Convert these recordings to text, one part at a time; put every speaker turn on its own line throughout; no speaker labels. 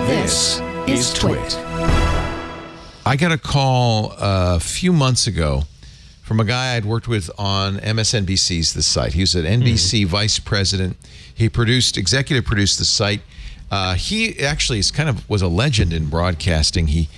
This is TWiT.
I got a call a few months ago from a guy I'd worked with on MSNBC's The Site. He was an NBC vice president. He executive produced The Site. He actually was a legend in broadcasting. He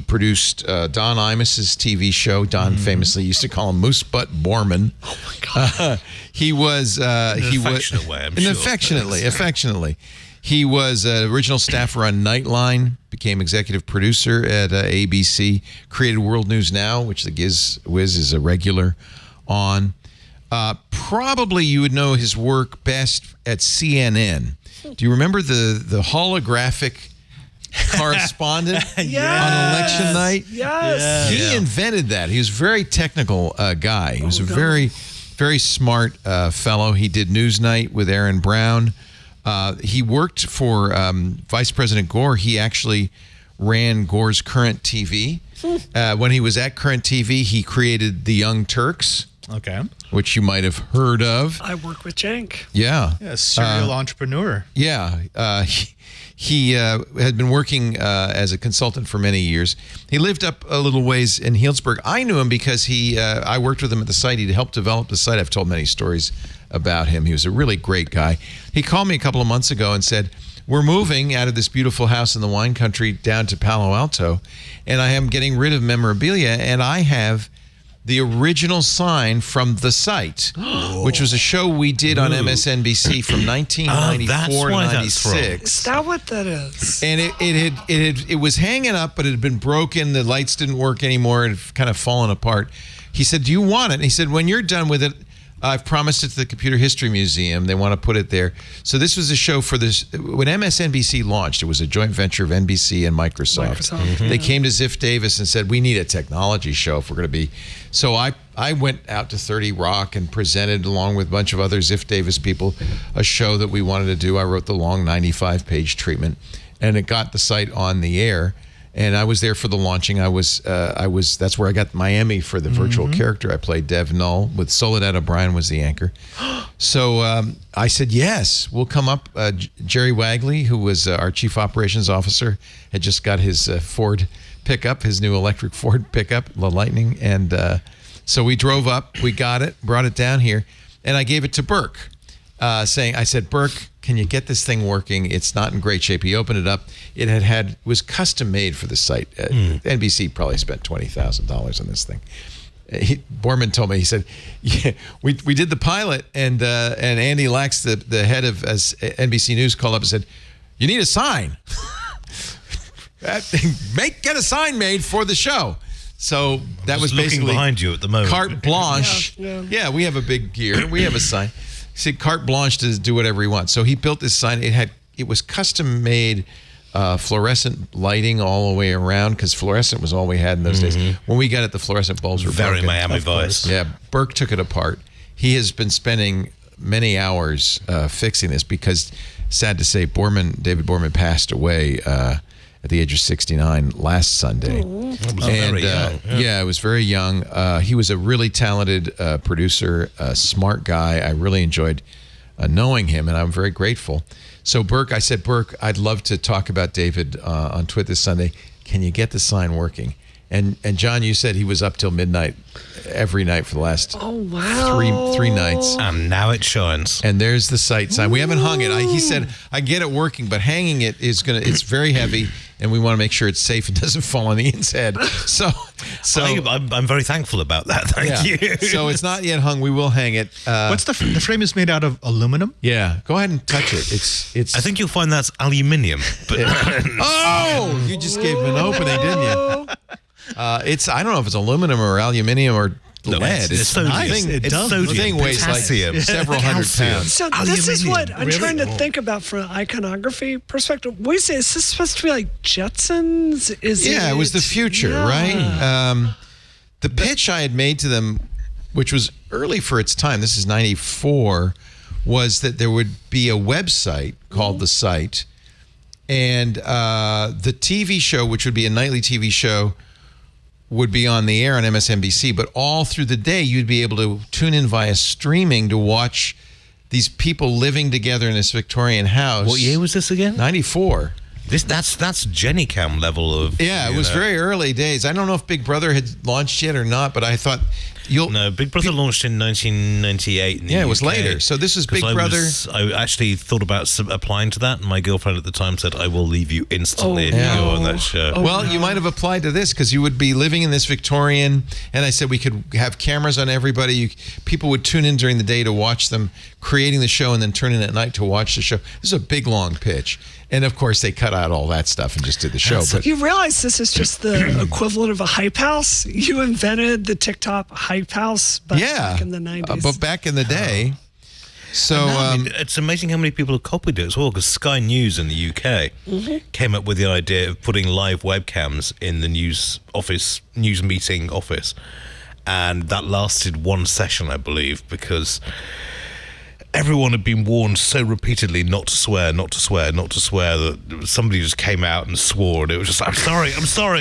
produced Don Imus's TV show. Don famously used to call him Moose Butt Bohrman.
Oh my God.
He was
affectionate way, I'm sure.
Affectionately. He was original staffer on Nightline, became executive producer at ABC, created World News Now, which the Wiz is a regular on. Probably you would know his work best at CNN. Do you remember the holographic correspondent on election night?
Yes.
He invented that. He was a very technical guy. He was a very, very smart fellow. He did Newsnight with Aaron Brown. He worked for Vice President Gore. He actually ran Gore's Current TV. When he was at Current TV, he created The Young Turks.
Okay.
Which you might have heard of.
I work with Cenk.
Yeah.
Serial entrepreneur.
Yeah. He had been working as a consultant for many years. He lived up a little ways in Healdsburg. I knew him because I worked with him at the site. He helped develop the site. I've told many stories about him. He was a really great guy. He called me a couple of months ago and said, we're moving out of this beautiful house in the wine country down to Palo Alto, and I am getting rid of memorabilia, and I have the original sign from The Site, which was a show we did on MSNBC from 1994 to 96.
Is that what that is?
And it was hanging up, but it had been broken. The lights didn't work anymore. It had kind of fallen apart. He said, do you want it? And he said, when you're done with it, I've promised it to the Computer History Museum. They want to put it there. So this was a show for this. When MSNBC launched, it was a joint venture of NBC and Microsoft. They came to Ziff Davis and said, we need a technology show if we're going to be. So I went out to 30 Rock and presented, along with a bunch of other Ziff Davis people, a show that we wanted to do. I wrote the long 95-page treatment, and it got the site on the air. And I was there for the launching. That's where I got my Emmy for the virtual character. I played Dev Null with Soledad O'Brien was the anchor. So I said, yes, we'll come up. Jerry Wagley, who was our chief operations officer, had just got his Ford pickup, his new electric Ford pickup, the Lightning. And so we drove up, we got it, brought it down here, and I gave it to Burke, I said, Burke, can you get this thing working? It's not in great shape. He opened it up. It was custom made for the site. NBC probably spent $20,000 on this thing. Bohrman told me, he said, yeah, we did the pilot, and Andy Lax, the head of NBC News, called up and said, you need a sign. Get a sign made for the show. So that was basically
behind you at the moment.
Carte blanche. Yeah, we have a big gear. We have a sign. He said carte blanche to do whatever he wants. So he built this sign. It was custom made fluorescent lighting all the way around, because fluorescent was all we had in those days. When we got it, the fluorescent bulbs were
very
broken.
Miami Vice.
Yeah, Burke took it apart. He has been spending many hours fixing this, because, sad to say, David Bohrman passed away at the age of 69 last Sunday.
Very young.
Yeah, it was very young. He was a really talented producer, a smart guy. I really enjoyed knowing him, and I'm very grateful. So I said, Burke, I'd love to talk about David on TWiT this Sunday. Can you get the sign working? And John, you said he was up till midnight every night for the last three nights.
And now it shines.
And there's the site sign. We haven't hung it. He said, I get it working, but hanging it it's very heavy, and we want to make sure it's safe and doesn't fall on Ian's head. So
I'm very thankful about that. Thank you.
So it's not yet hung. We will hang it.
What's the frame is made out of aluminum?
Yeah. Go ahead and touch it. It's.
I think you'll find that's aluminium. But
Oh, you just gave him an opening, didn't you? I don't know if it's aluminum or aluminium or lead.
It's so
nice.
It's
The thing weighs like several hundred pounds.
So this is what I'm trying to think about from an iconography perspective. What is this supposed to be like Jetsons?
It was the future, right? The pitch I had made to them, which was early for its time, this is 94, was that there would be a website called The Site, and the TV show, which would be a nightly TV show, would be on the air on MSNBC, but all through the day you'd be able to tune in via streaming to watch these people living together in this Victorian house.
What year was this again?
94.
That's Jenny Cam level of.
Yeah, it was very early days. I don't know if Big Brother had launched yet or not, but I thought
No, Big Brother launched in 1998. In the
it was
UK.
later. So this is Big Brother.
I actually thought about applying to that, and my girlfriend at the time said, "I will leave you instantly if you go on that show."
You might have applied to this because you would be living in this Victorian, and I said we could have cameras on everybody. People would tune in during the day to watch them creating the show and then turn in at night to watch the show. This is a big, long pitch. And, of course, they cut out all that stuff and just did the show. But
you realize this is just the equivalent of a hype house? You invented the TikTok hype house back in the 90s.
But back in the day. So
it's amazing how many people have copied it as well, because Sky News in the UK came up with the idea of putting live webcams in the news meeting office. And that lasted one session, I believe, because everyone had been warned so repeatedly not to swear, that somebody just came out and swore, and it was just, I'm sorry,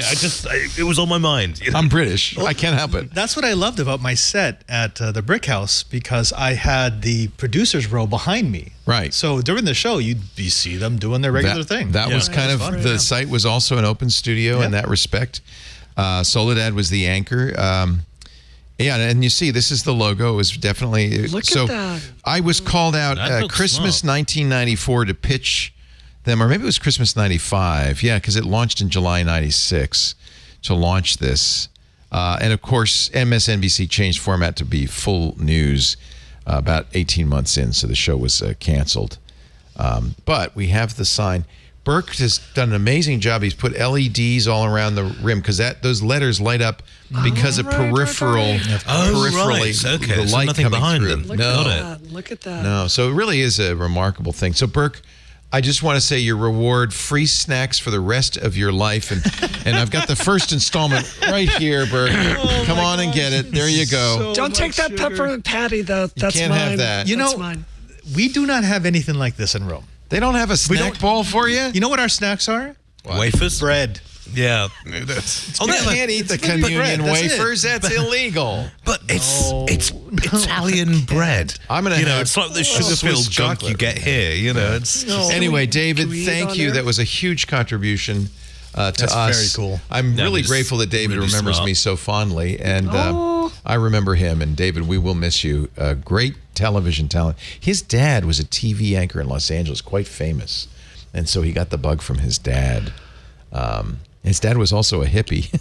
it was on my mind. You know?
I'm British. I can't help it.
That's what I loved about my set at the Brick House, because I had the producer's row behind me.
Right.
So during the show, you see them doing their regular thing.
That was kind of,
fun.
the site was also an open studio in that respect. Soledad was the anchor. Yeah, and you see, this is the logo. It was definitely...
Look at that.
I was called out Christmas 1994 to pitch them, or maybe it was Christmas 95. Yeah, because it launched in July 96 to launch this. And, of course, MSNBC changed format to be full news about 18 months in, so the show was canceled. But we have the sign. Burke has done an amazing job. He's put LEDs all around the rim because those letters light up because of peripherally the light
nothing
coming
behind
through.
them.
Look at that.
No, so it really is a remarkable thing. So Burke, I just want to say your reward: free snacks for the rest of your life, and I've got the first installment right here, Burke. Come on and get it. There you go.
Don't take that peppermint patty though. That's
can't
mine.
have that.
That's mine.
We do not have anything like this in Rome.
They don't have a snack ball for you?
You know what our snacks are?
Wafers?
Bread.
Yeah.
You can't eat the communion wafers. That's illegal.
But it's Italian bread.
I'm gonna
it's like the sugar-filled junk you get here.
Anyway, David,
we
thank
eat
you.
on
That was a huge contribution to us.
Very cool.
I'm really grateful that David
really
remembers
smart.
me so fondly, and I remember him. And David, we will miss you. Great television talent. His dad was a TV anchor in Los Angeles, quite famous, and so he got the bug from his dad. His dad was also a hippie.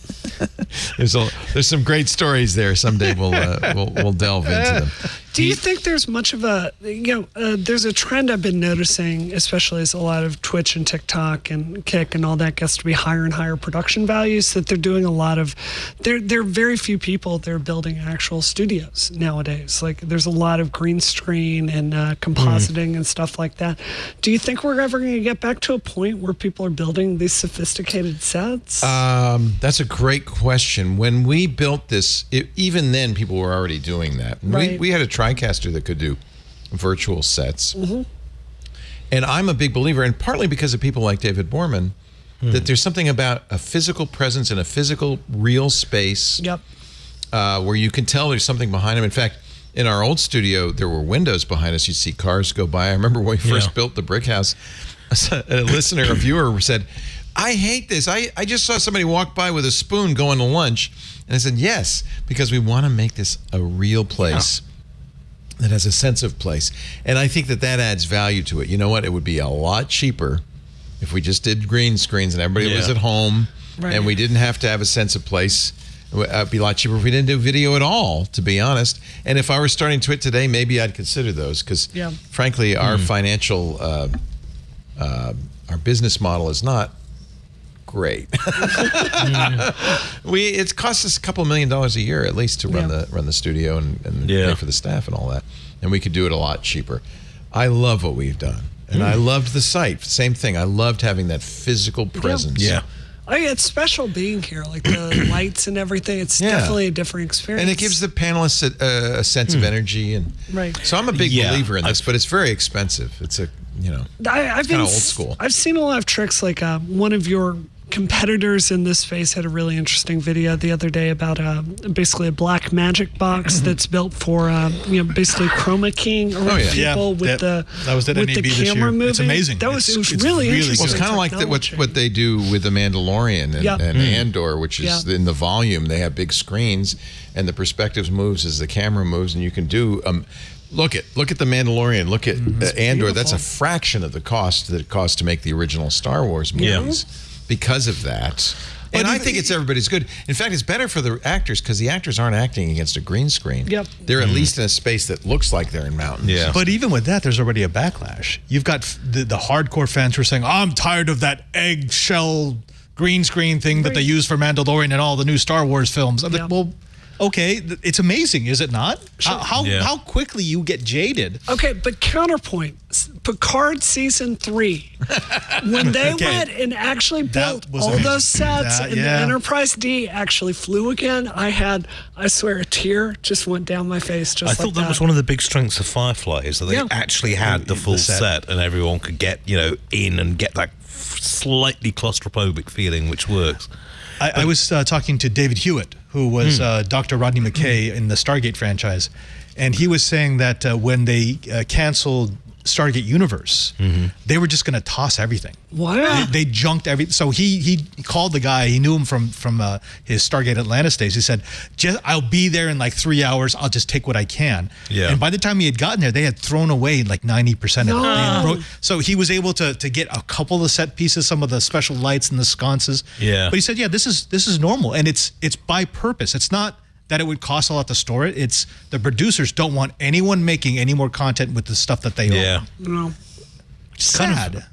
There's some great stories there. Someday we'll delve into them.
Do you think there's much of a, there's a trend I've been noticing, especially as a lot of Twitch and TikTok and Kick and all that gets to be higher and higher production values, that they're doing a lot of, there are very few people that are building actual studios nowadays. Like there's a lot of green screen and compositing and stuff like that. Do you think we're ever going to get back to a point where people are building these sophisticated sets?
That's a great question. When we built this, even then people were already doing that.
Right.
We had a TriCaster that could do virtual sets. And I'm a big believer, and partly because of people like David Bohrman, that there's something about a physical presence in a physical, real space where you can tell there's something behind them. In fact, in our old studio, there were windows behind us. You'd see cars go by. I remember when we first built the brick house, a listener, a viewer said, I hate this. I just saw somebody walk by with a spoon going to lunch. And I said, yes, because we want to make this a real place that has a sense of place. And I think that adds value to it. You know what? It would be a lot cheaper if we just did green screens and everybody was at home and we didn't have to have a sense of place. It would be a lot cheaper if we didn't do video at all, to be honest. And if I were starting TWiT today, maybe I'd consider those because, frankly, our financial, our business model is not great. It costs us a couple $1 million a year at least to run the studio and pay for the staff and all that, and we could do it a lot cheaper. I love what we've done, and I loved the site. Same thing. I loved having that physical presence.
It's special being here, like the lights and everything. It's definitely a different experience,
and it gives the panelists a sense of energy. And so I'm a big believer in this, but it's very expensive. It's it's kind of old school.
I've seen a lot of tricks, like one of your competitors in this space had a really interesting video the other day about basically a black magic box that's built for basically chroma keying around people with
that was at
with
NAB
the
this
camera
year.
moving.
It's amazing.
It was
It's
really
really
interesting.
Well, it's kind of like what they do with The Mandalorian and Andor, which is in the volume. They have big screens, and the perspective moves as the camera moves, and you can do. Look at The Mandalorian. Look at Andor. That's a fraction of the cost that it cost to make the original Star Wars movies because of that. And I think it's everybody's good. In fact, it's better for the actors because the actors aren't acting against a green screen.
Yep.
They're at least in a space that looks like they're in mountains.
Yeah.
But even with that, there's already a backlash. You've got the hardcore fans who are saying, I'm tired of that eggshell green screen thing that they use for Mandalorian and all the new Star Wars films. I'm like, well, okay, it's amazing, is it not?
Sure.
How quickly you get jaded.
Okay, but counterpoint, Picard season 3, when they went and actually built all
amazing.
those sets and the Enterprise D actually flew again, I swear a tear just went down my face just
I thought that was one of the big strengths of Firefly is that they actually had the full set and everyone could get, in and get that slightly claustrophobic feeling, which works.
I was talking to David Hewitt, who was Dr. Rodney McKay in the Stargate franchise, and he was saying that when they canceled Stargate Universe, they were just going to toss everything.
Wow.
They junked everything. So he called the guy. He knew him from his Stargate Atlantis days. He said, I'll be there in like 3 hours. I'll just take what I can. Yeah. And by the time he had gotten there, they had thrown away like 90% of it. So he was able to get a couple of set pieces, some of the special lights and the sconces.
Yeah.
But he said, this is normal. And it's by purpose. It's not that it would cost a lot to store it. It's the producers don't want anyone making any more content with the stuff that they own.
No.
Sad.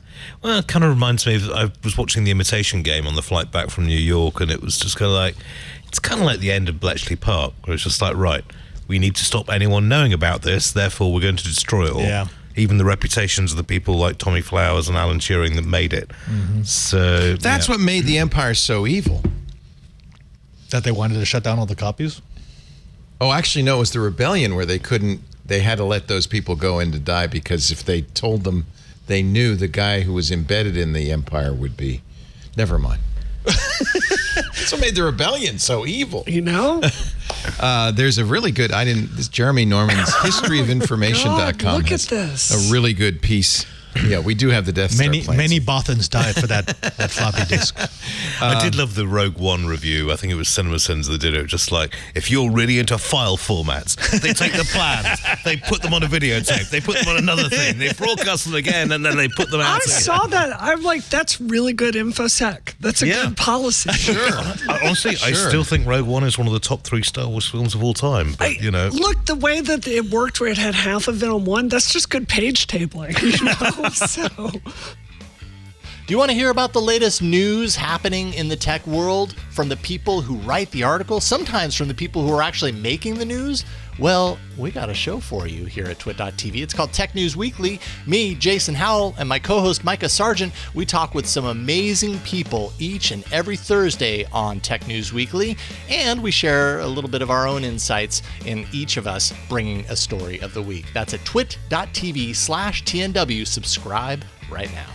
Well, it kind of reminds me of, I was watching The Imitation Game on the flight back from New York, and it was just kind of like, it's kind of like the end of Bletchley Park, where it's just like, right, we need to stop anyone knowing about this, therefore we're going to destroy it all.
Yeah.
Even the reputations of the people like Tommy Flowers and Alan Turing that made it. So
That's what made the Empire so evil.
That they wanted to shut down all the copies?
Oh, actually, no, it was the rebellion where they had to let those people go in to die because if they told them they knew the guy who was embedded in the Empire would be. Never mind. That's what made the rebellion so evil. There's a really good, this Jeremy Norman's historyofinformation.com.
Look at this.
A really good piece. Yeah, we do have the Death Star plans.
Many Bothans died for that floppy disk.
I did love the Rogue One review. I think it was CinemaSins that did it. Just like, if you're really into file formats, they take the plans, they put them on a videotape, they put them on another thing, they broadcast them again, and then they put them out.
I saw that. I'm like, that's really good InfoSec. That's a good policy.
Sure.
Honestly, I still think Rogue One is one of the top 3 Star Wars films of all time. But,
Look, the way that it worked where it had half of it on one, that's just good page tabling. So.
Do you want to hear about the latest news happening in the tech world from the people who write the article, sometimes from the people who are actually making the news? Well, we got a show for you here at TWiT.tv. It's called Tech News Weekly. Me, Jason Howell, and my co-host Micah Sargent, we talk with some amazing people each and every Thursday on Tech News Weekly, and we share a little bit of our own insights in each of us bringing a story of the week. That's at TWiT.tv/TNW. Subscribe right now.